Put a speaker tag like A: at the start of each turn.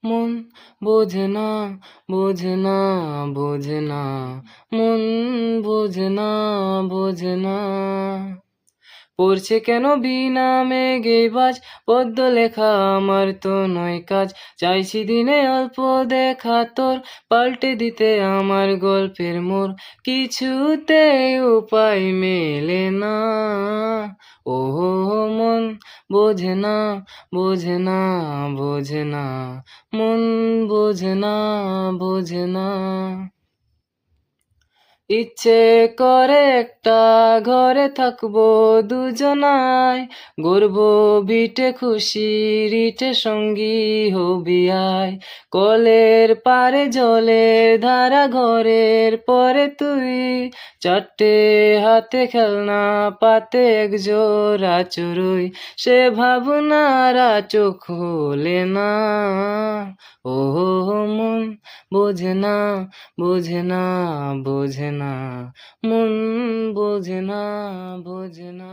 A: মন বোঝে না, বোঝে না, বোঝে না, মন বোঝে না, বোঝে না। পড়ছে কেন বিনা মেঘে বাজ, পদ্য লেখা আমার তো নয় কাজ। চাইছি দিনে অল্প দেখা তোর, পাল্টে দিতে আমার গল্পের মোড়। কিছুতে উপায় মেলে না, ও মন বোঝে না, বোঝে না, বোঝে না, মন বোঝে না, বোঝে না। ইচ্ছে করে একটা ঘরে থাকবো দুজনায়, গর্ব বিটে খুশির ইটে সঙ্গী হবি আয়। কলের পারে জলের ধারা, ঘরের পরে তুই, চারটে হাতে খেলনা পাতে এক জোড়া চড়ুই। সে ভাবনারা চোখ খোলে না, ও মন বোঝে না, বোঝে না, বোঝে না, মন বোঝে না, বোঝে না।